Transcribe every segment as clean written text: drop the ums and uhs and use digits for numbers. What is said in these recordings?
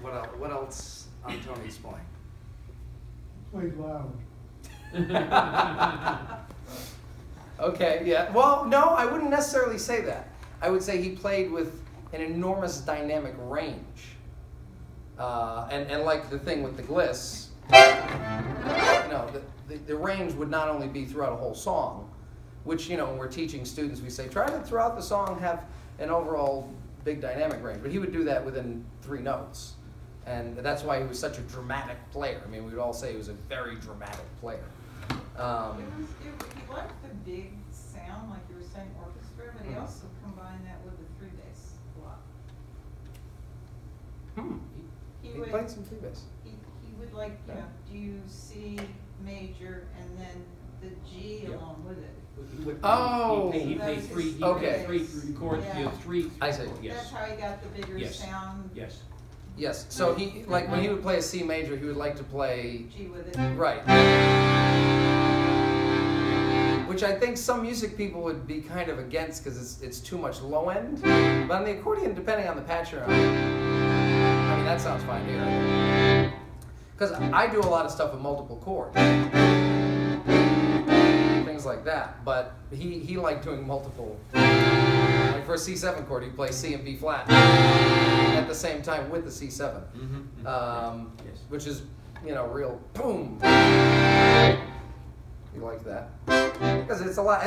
What else on Tony's playing? Plays loud. Okay, yeah. Well, no, I wouldn't necessarily say that. I would say he played with an enormous dynamic range. And like the thing with the gliss, the range would not only be throughout a whole song, which, when we're teaching students, we say, try to throughout the song have an overall big dynamic range. But he would do that within 3 notes. And that's why he was such a dramatic player. I mean, we would all say he was a very dramatic player. He liked the big sound, like you were saying, orchestra, but he also combined that with the 3-bass a lot. He played some 3-bass. He would do C major and then the G along with it. He played 3 chords. Yeah. 3. I see. Yes. That's how he got the bigger sound. Yes. Yes. So he when he would play a C major, he would like to play G with it. right. Which I think some music people would be kind of against because it's too much low end. But on the accordion, depending on the patch you're on, I mean that sounds fine here. Because I do a lot of stuff with multiple chords, things like that. But he liked doing multiple. Like for a C7 chord, he'd play C and B flat at the same time with the C7, which is real boom. You like that? Because it's a lot.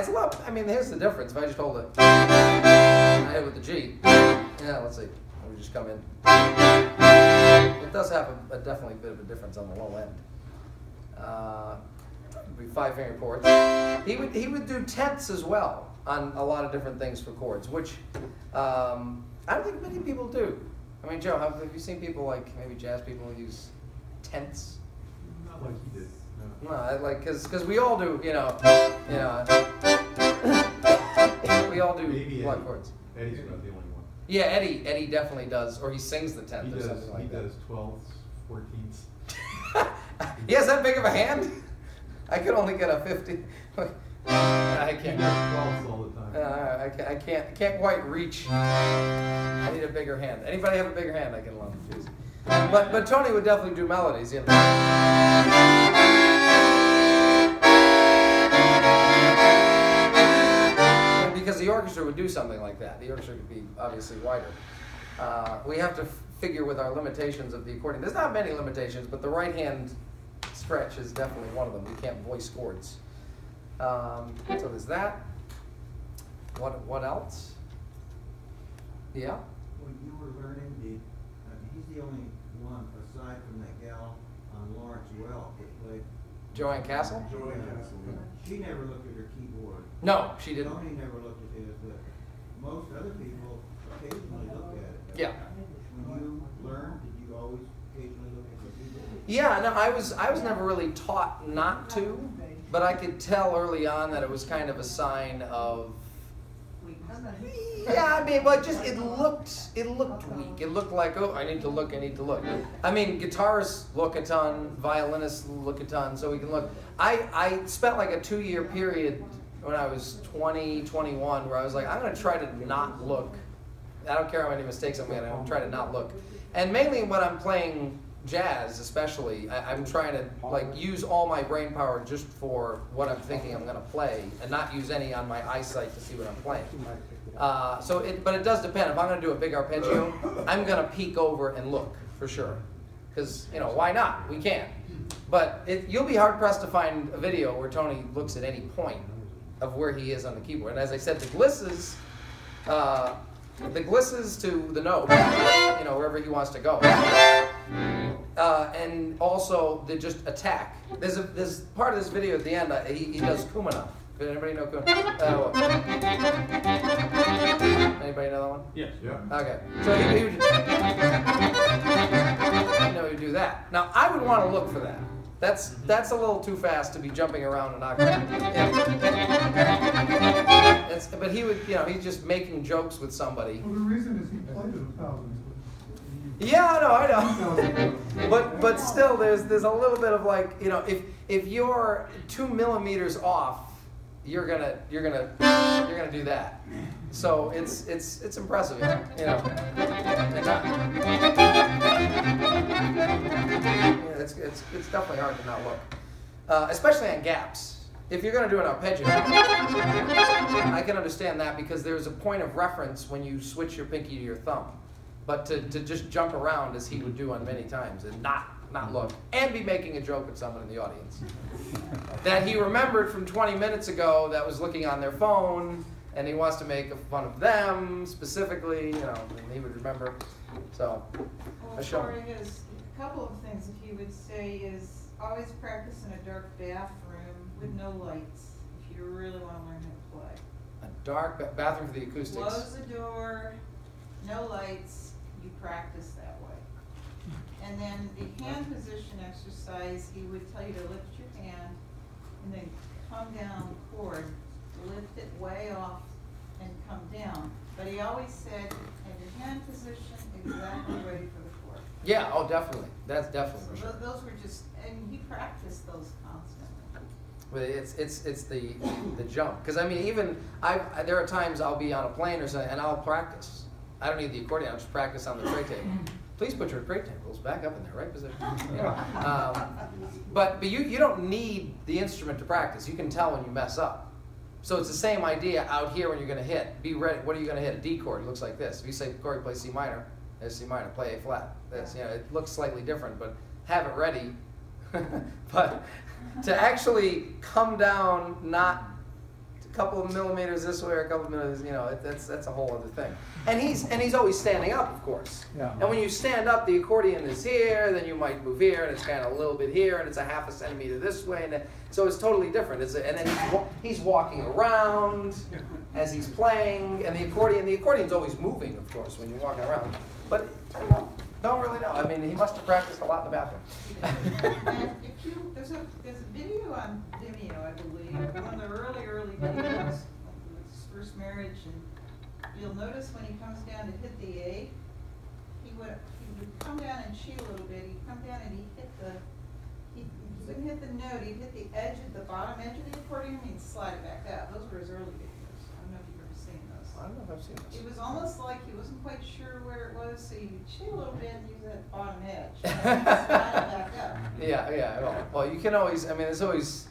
I mean, here's the difference. If I just hold it, I hit with the G. Yeah, let's see. Let me just come in. It does have a definitely bit of a difference on the low end. It'd be 5-finger chords. He would do tenths as well on a lot of different things for chords, which I don't think many people do. I mean, Joe, have you seen people like maybe jazz people use tenths? Not like he did. No, because we all do, we all do what chords? Eddie's not the only one. Yeah, Eddie definitely does, or he sings the 10th or something like that. He does 12ths, 14ths. He has that big of a hand? I could only get a 50. I can't. He does 12ths all the time. I can't quite reach. I need a bigger hand. Anybody have a bigger hand I can learn to use? But Tony would definitely do melodies, Because the orchestra would do something like that. The orchestra could be obviously wider. We have to figure with our limitations of the accordion. There's not many limitations, but the right hand stretch is definitely one of them. You can't voice chords. So there's that. What else? Yeah? When you were learning, he's the only one aside from that gal on Lawrence Welk that played. Joanne Castle? Joanne Castle. She never looked at her keyboard. No, she didn't. Tony never looked at his, but most other people occasionally look at it. Yeah. When you learned, did you always occasionally look at your keyboard? Yeah, no, I was never really taught not to, but I could tell early on that it was kind of a sign of. Yeah, I mean, but just it looked weak. It looked like, oh, I need to look. I mean, guitarists look a ton, violinists look a ton, so we can look. I spent like a 2-year period when I was 20, 21, where I was like, I'm going to try to not look. I don't care how many mistakes I'm making, I'm going to try to not look. And mainly when I'm playing jazz, especially, I'm trying to use all my brain power just for what I'm thinking I'm going to play, and not use any on my eyesight to see what I'm playing. But it does depend. If I'm going to do a big arpeggio, I'm going to peek over and look for sure, because why not? We can. But you'll be hard pressed to find a video where Tony looks at any point of where he is on the keyboard. And as I said, the glisses to the note, wherever he wants to go. And also the just attack. There's part of this video at the end. He does Kumana. Does anybody know Kumana? Anybody know that one? Yes. Yeah. Okay. So he would do that. Now I would want to look for that. That's a little too fast to be jumping around and octave. But he would, he's just making jokes with somebody. Well, the reason is he played it 1,000. Yeah, I know. But still, there's a little bit of if you're 2 millimeters off, you're gonna do that. So it's impressive, And it's definitely hard to not look, especially on gaps. If you're going to do an arpeggio, I can understand that because there's a point of reference when you switch your pinky to your thumb. But to just jump around as he would do on many times and not look, and be making a joke at someone in the audience that he remembered from 20 minutes ago that was looking on their phone, and he wants to make fun of them specifically, you know, and he would remember. So, Well, Cory has a couple of things that he would say is always practice in a dark bathroom with no lights if you really want to learn how to play. a dark bathroom for the acoustics. Close the door, no lights, you practice that way. And then the hand position exercise, he would tell you to lift your hand and then come down the chord, lift it way off and come down. But he always said, have your hand position exactly ready for the chord. Yeah, oh, definitely. That's definitely for So sure. those were just, and he practiced those constantly. But it's the jump, because I mean, even there are times I'll be on a plane or something and I'll practice. I don't need the accordion. I'll just practice on the tray table. Please put your tray tables back up in their right position. But you don't need the instrument to practice. You can tell when you mess up. So it's the same idea out here when you're going to hit. Be ready. What are you going to hit? A D chord. It looks like this. If you say, Cory, play C minor, there's C minor. Play A flat. This. You know, it looks slightly different, but have it ready. But to actually come down, not a couple of millimeters this way or a couple of millimeters, you know, that's a whole other thing. And he's always standing up, of course. Yeah. And when you stand up, the accordion is here, then you might move here, and it's kind of a little bit here, and it's a half a centimeter this way, and then, so it's totally different. And then he's walking around as he's playing, and the accordion's always moving, of course, when you're walking around. But I don't really know. I mean, he must have practiced a lot in the bathroom. And if you, there's a video on Vimeo, I believe, one of the early videos with his first marriage, and you'll notice when he comes down to hit the A, he would come down and cheat a little bit. He'd come down and he wouldn't hit the note. He'd hit the edge of the bottom edge of the accordion and he'd slide it back up. Those were his early videos. I don't know if you've ever seen those. I don't know if I've seen this. It was almost like he wasn't quite sure where it was, so he would cheat a little bit and use that bottom edge. And slide it back up. Yeah. Well, you can always. I mean, there's always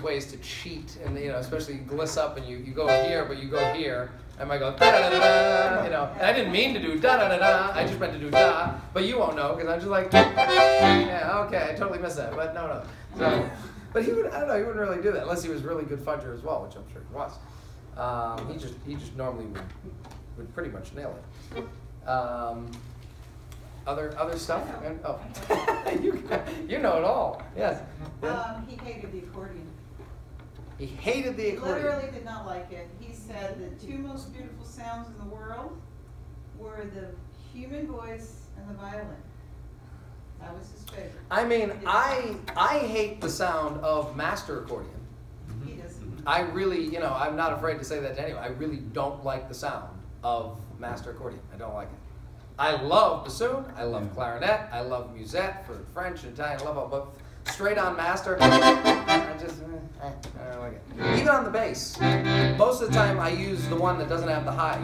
ways to cheat, and you know, especially gliss up, and you go here, but you go here. I might go da da da da, you know. And I didn't mean to do da da da da. I just meant to do da, but you won't know because I'm just like, yeah, okay, I totally missed that, but no. So, but he would. I don't know. He wouldn't really do that unless he was really good fudger as well, which I'm sure he was. He just normally would pretty much nail it. Other stuff? Oh, you know it all. Yes. He hated the accordion. He hated the He accordion. literally did not like it. He said the two most beautiful sounds in the world were the human voice and the violin. That was his favorite. I mean, I hate the sound of master accordion. He doesn't. I really, you know, I'm not afraid to say that to anyone. I really don't like the sound of master accordion. I don't like it. I love bassoon. I love clarinet. I love musette for French and Italian. I love all, but straight on master, I don't like it. Even on the bass, most of the time I use the one that doesn't have the high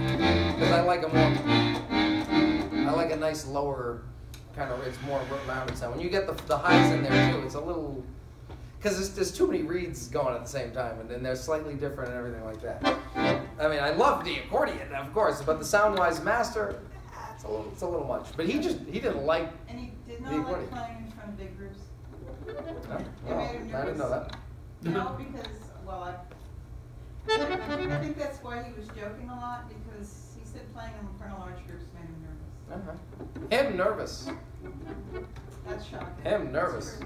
because I like I like a nice lower kind of. It's more rounded sound. When you get the highs in there too, it's a little because there's too many reeds going at the same time, and then they're slightly different and everything like that. I mean, I love the accordion, of course, but the sound-wise master. It's a little much, but he didn't like. And he did the not accordion. like playing in front of big groups. No? It Well, made him I didn't know that. No, because, well, I think that's why he was joking a lot, because he said playing in front of large groups made him nervous. Him nervous. That's shocking. Him nervous.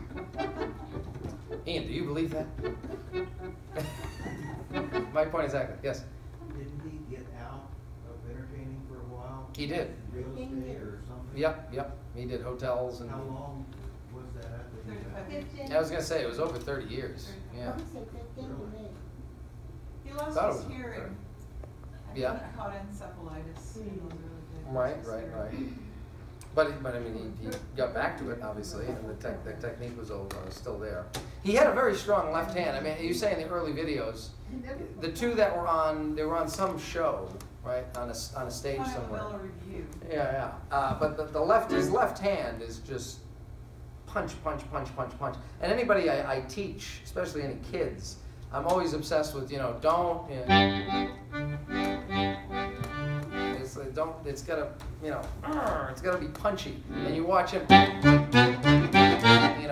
Ian, do you believe that? My point exactly. Yes. Didn't he get out of entertaining for a while? He did. Real estate or something? Yep. He did hotels and. How long was that after he got? I was gonna say it was over 30 years. Yeah. He lost Thought it his was- hearing. Yeah. He caught encephalitis. He was really good. Right. But I mean, he got back to it obviously, and the technique was still there. He had a very strong left hand. I mean, you say in the early videos, the two that were on, they were on some show, right, on a stage somewhere. Lovello Review. Yeah. But his left hand is just punch, punch, punch, punch, punch. And anybody I teach, especially any kids, I'm always obsessed with, don't, it's like, don't, it's gotta, it's gotta be punchy. And you watch him,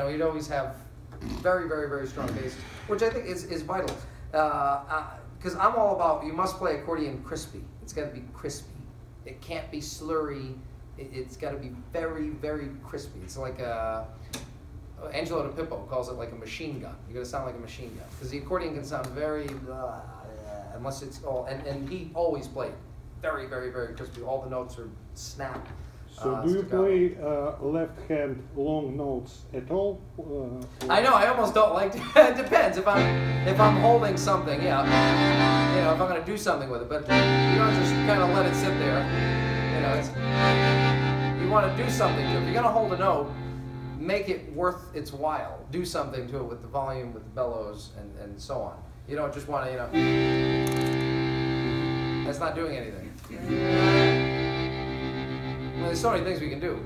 he'd always have very, very, very strong basses, which I think is vital. Because I'm all about, you must play accordion crispy. It's gotta be crispy. It can't be slurry. It's gotta be very, very crispy. It's like Angelo DePippo calls it like a machine gun. You gotta sound like a machine gun. Because the accordion can sound very, unless it's all, and he always played very, very, very crispy. All the notes are snap. So do you play left hand long notes at all? I know, I almost don't like to. It depends. If I'm holding something, yeah. If I'm gonna do something with it, but you don't just kind of let it sit there. You want to do something to it. If you're gonna hold a note, make it worth its while. Do something to it with the volume, with the bellows, and so on. You don't just want to, that's not doing anything. Well, there's so many things we can do.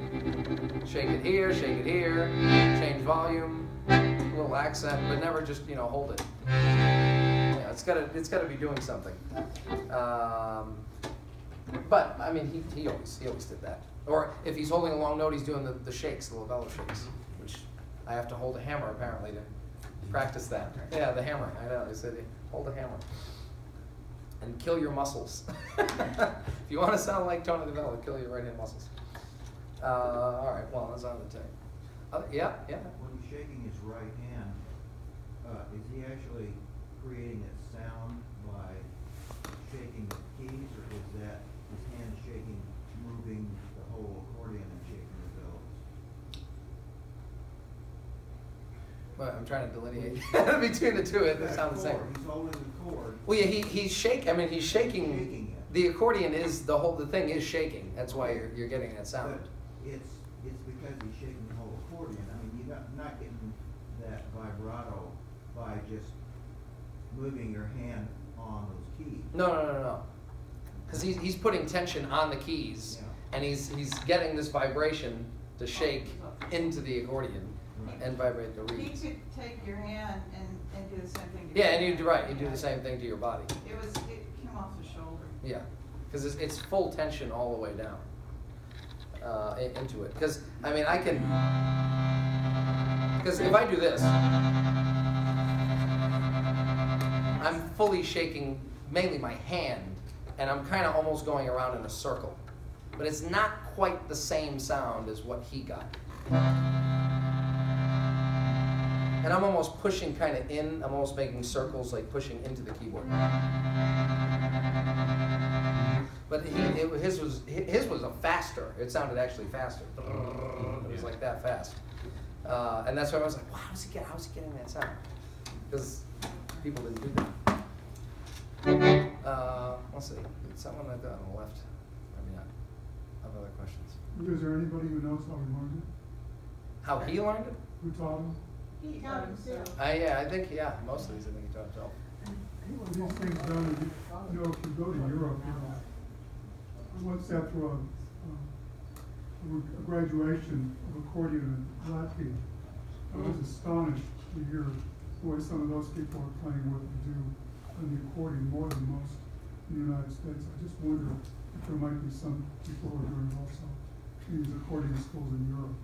Shake it here, change volume, a little accent, but never just, hold it. Yeah, it's gotta be doing something. But I mean, he always did that. Or if he's holding a long note, he's doing the shakes, the Lovello shakes, which I have to hold a hammer apparently to practice that. Yeah, the hammer. I know. They said hold a hammer and kill your muscles. If you want to sound like Tony Lovello, kill your right hand muscles. All right. Well, that's on the tape. Yeah. When he's shaking his right hand, is he actually creating a sound by shaking the keys, or is that his hand shaking, moving the whole accordion and shaking the bellows? Well, I'm trying to delineate between the two. They sound the same. He's holding the cord. Well, yeah, he's shaking. I mean, he's shaking. Shaking it. The accordion is the thing is shaking. That's why you're getting that sound. But it's because he's shaking the whole accordion. I mean, you're not getting that vibrato by just moving your hand on those keys. No. Because he's putting tension on the keys, and he's getting this vibration to shake into the accordion and vibrate the He reeds. could take your hand and do the same thing to Yeah, your and hand. you do the same thing to your body. It came off the shoulder. Yeah, because it's full tension all the way down into it. Because I mean, because if I do this, I'm fully shaking mainly my hand, and I'm kind of almost going around in a circle. But it's not quite the same sound as what he got. And I'm almost pushing kind of in. I'm almost making circles, like pushing into the keyboard. But his was a faster. It sounded actually faster. It was like that fast. And that's why I was like, wow, how's he getting that sound? Because people didn't do that. Let's see. Someone like that on the left. Maybe not. I have other questions. Is there anybody who knows how he learned it? How he learned it? Who taught him? He taught himself. I think most of these I think he taught himself. These things done, if you go to Europe, I once sat through a graduation of accordion in Latvia. I was astonished to hear the way some of those people are playing what they do on the accordion more than most in the United States. I just wonder if there might be some people who are doing also in these accordion schools in Europe.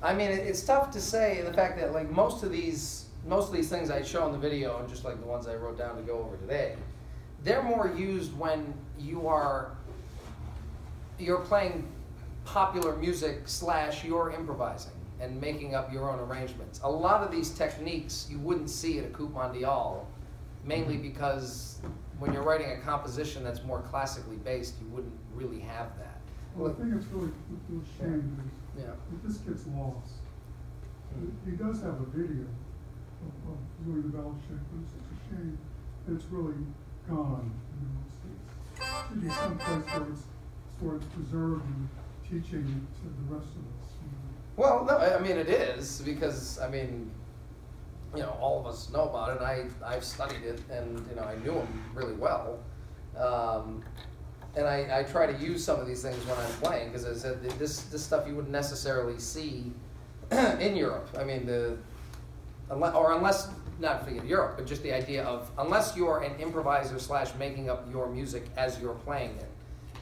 I mean, it's tough to say the fact that like most of these things I show in the video, and just like the ones I wrote down to go over today, they're more used when you're playing popular music / you're improvising and making up your own arrangements. A lot of these techniques you wouldn't see at a coupe mondiale, mainly because when you're writing a composition that's more classically based, you wouldn't really have that. Well, I think it's really a shame that this gets lost. He does have a video of doing the bell shape, but it's such a shame that it's really gone. It should be some place where it's preserved and teaching to the rest of us. Well, no, I mean it is, because I mean, all of us know about it. I've studied it, and I knew him really well. And I try to use some of these things when I'm playing, because I said this stuff you wouldn't necessarily see in Europe. I mean, unless, not forget Europe, but just the idea of, unless you're an improviser / making up your music as you're playing it,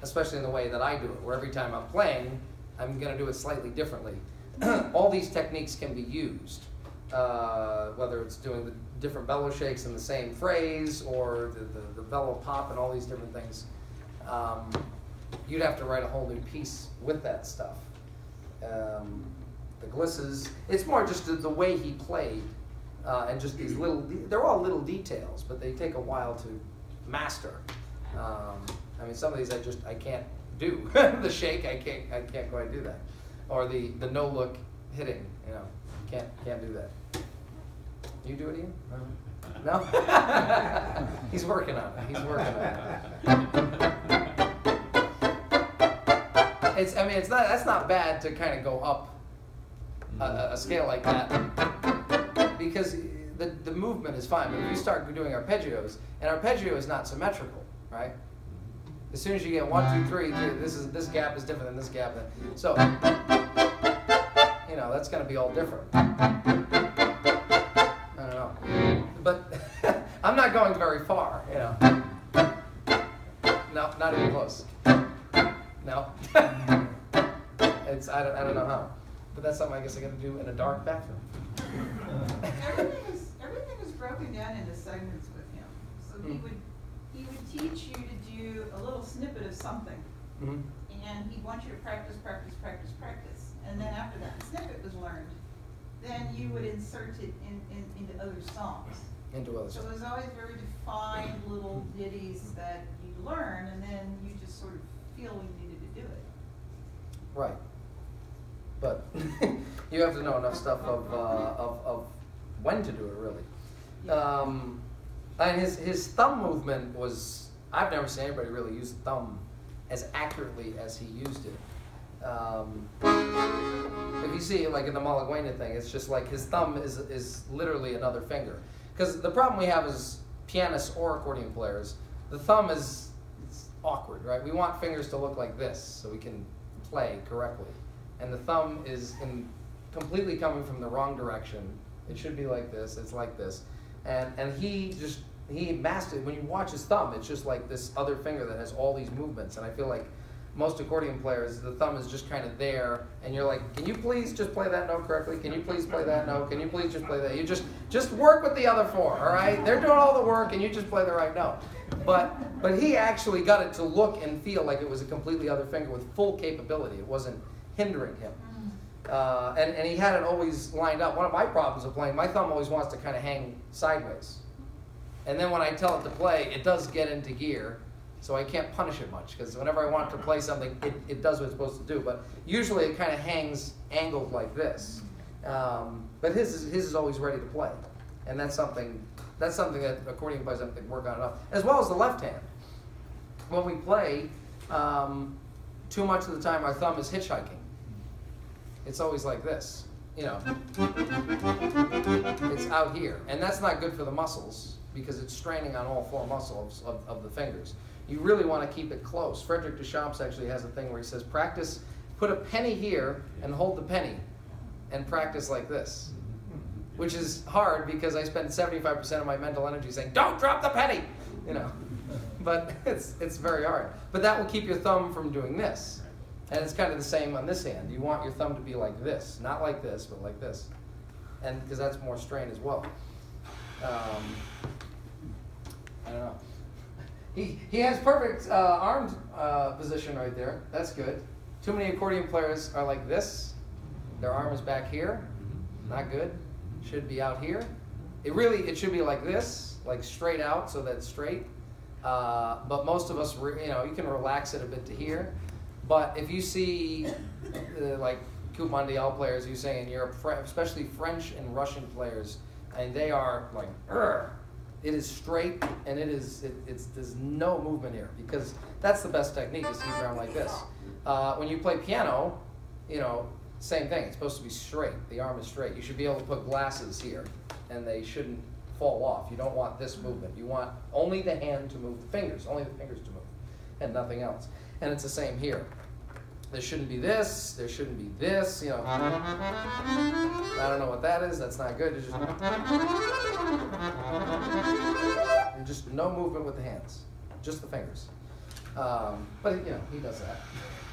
especially in the way that I do it, where every time I'm playing, I'm going to do it slightly differently. All these techniques can be used, whether it's doing the different bellow shakes in the same phrase, or the bellow pop and all these different things. You'd have to write a whole new piece with that stuff. The glisses, it's more just the way he played, and just these little, they're all little details, but they take a while to master. I mean, some of these I can't do. The shake, I can't quite do that. Or the no look hitting, you know, can't do that. You do it, Ian? No? He's working on it. He's working on it. That's not bad to kind of go up a scale like that, because the movement is fine. But if you start doing arpeggios, and arpeggio is not symmetrical, right? As soon as you get 1, 2, 3, this gap is different than this gap. So, you know, that's going to be all different. I don't know, but I'm not going very far, you know. No, not even close. No. I don't know how, but that's something I guess I got to do in a dark bathroom. Everything was broken down into segments with him. So he would teach you to do a little snippet of something, and he'd want you to practice, and then after that snippet was learned, then you would insert it into other songs. So it was always very defined little ditties that you learn, and then you just sort of feel when you needed to do it. Right. But you have to know enough stuff of when to do it, really. And his thumb movement was, I've never seen anybody really use the thumb as accurately as he used it. If you see, like in the Malaguena thing, it's just like his thumb is literally another finger. Because the problem we have as pianists or accordion players, the thumb it's awkward, right? We want fingers to look like this so we can play correctly. And the thumb is completely coming from the wrong direction. It should be like this, it's like this. And he mastered, when you watch his thumb, it's just like this other finger that has all these movements. And I feel like most accordion players, the thumb is just kind of there, and you're like, can you please just play that note correctly? Can you please play that note? Can you please just play that? You just work with the other 4, all right? They're doing all the work, and you just play the right note. But he actually got it to look and feel like it was a completely other finger with full capability. It wasn't hindering him. And he had it always lined up. One of my problems with playing, my thumb always wants to kind of hang sideways. And then when I tell it to play, it does get into gear. So I can't punish it much, because whenever I want to play something, it does what it's supposed to do. But usually it kind of hangs angled like this. But his is always ready to play. And that's something that accordion players have to work on enough. As well as the left hand. When we play, too much of the time our thumb is hitchhiking. It's always like this, you know. It's out here. And that's not good for the muscles, because it's straining on all 4 muscles of the fingers. You really want to keep it close. Frederick Deschamps actually has a thing where he says, practice, put a penny here and hold the penny and practice like this. Which is hard, because I spend 75% of my mental energy saying, don't drop the penny, you know. But it's very hard. But that will keep your thumb from doing this. And it's kind of the same on this hand. You want your thumb to be like this, not like this, but like this. And because that's more strain as well. I don't know. He has perfect armed position right there. That's good. Too many accordion players are like this. Their arm is back here. Not good. Should be out here. It should be like this, like straight out, so that's straight. But most of us, you can relax it a bit to here. But if you see like Coupe Mondial players, you say in Europe, especially French and Russian players, and they are like, it is straight, and there's no movement here, because that's the best technique, is to keep around like this. When you play piano, same thing. It's supposed to be straight. The arm is straight. You should be able to put glasses here, and they shouldn't fall off. You don't want this movement. You want only the hand to move, the fingers, only the fingers to move. and nothing else. And it's the same here. There shouldn't be this, there shouldn't be this, you know. I don't know what that is, that's not good. It's just no movement with the hands, just the fingers. But you know, he does that.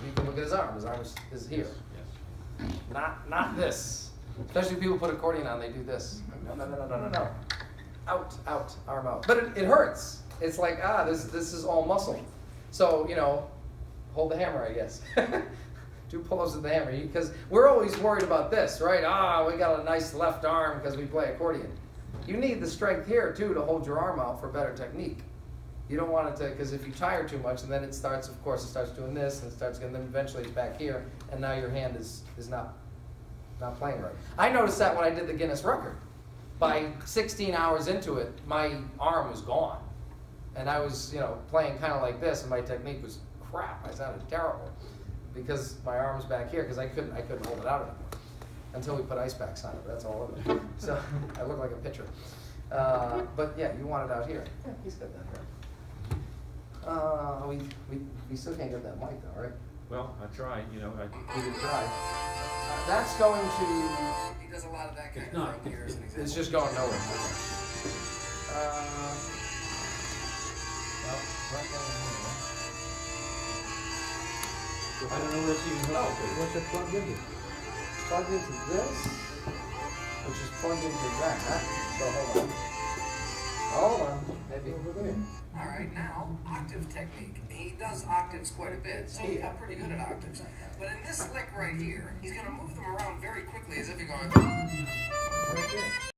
You can look at his arm. His arm is here. Yes. Not this. Especially people put accordion on, they do this. No. Out, arm out. But it hurts. It's like, this is all muscle. So, you know, hold the hammer, I guess. Do pull-ups with the hammer. Because we're always worried about this, right? We got a nice left arm because we play accordion. You need the strength here, too, to hold your arm out for better technique. You don't want it to, because if you tire too much, and then it starts, of course, it starts doing this, and then eventually it's back here, and now your hand is not playing right. I noticed that when I did the Guinness record. By 16 hours into it, my arm was gone. And I was, you know, playing kind of like this, and my technique was crap. I sounded terrible because my arm was back here, because I couldn't hold it out anymore until we put ice packs on it. But that's all of it. So I look like a pitcher. But yeah, you want it out here. Yeah, he's got that there. We still can't get that mic though, right? Well, I tried, you know, We can try. That's going to. He does a lot of that kind It's of not. thing here as an example. It's just going nowhere. Well, right down here. I don't know where it's even Oh, hooked to. What's it plugged into? Plugged into this, which is plugged into that. So hold on. Maybe over there. All right, now, octave technique. He does octaves quite a bit, so he got pretty good at octaves. But in this lick right here, he's going to move them around very quickly as if you're going... Right there.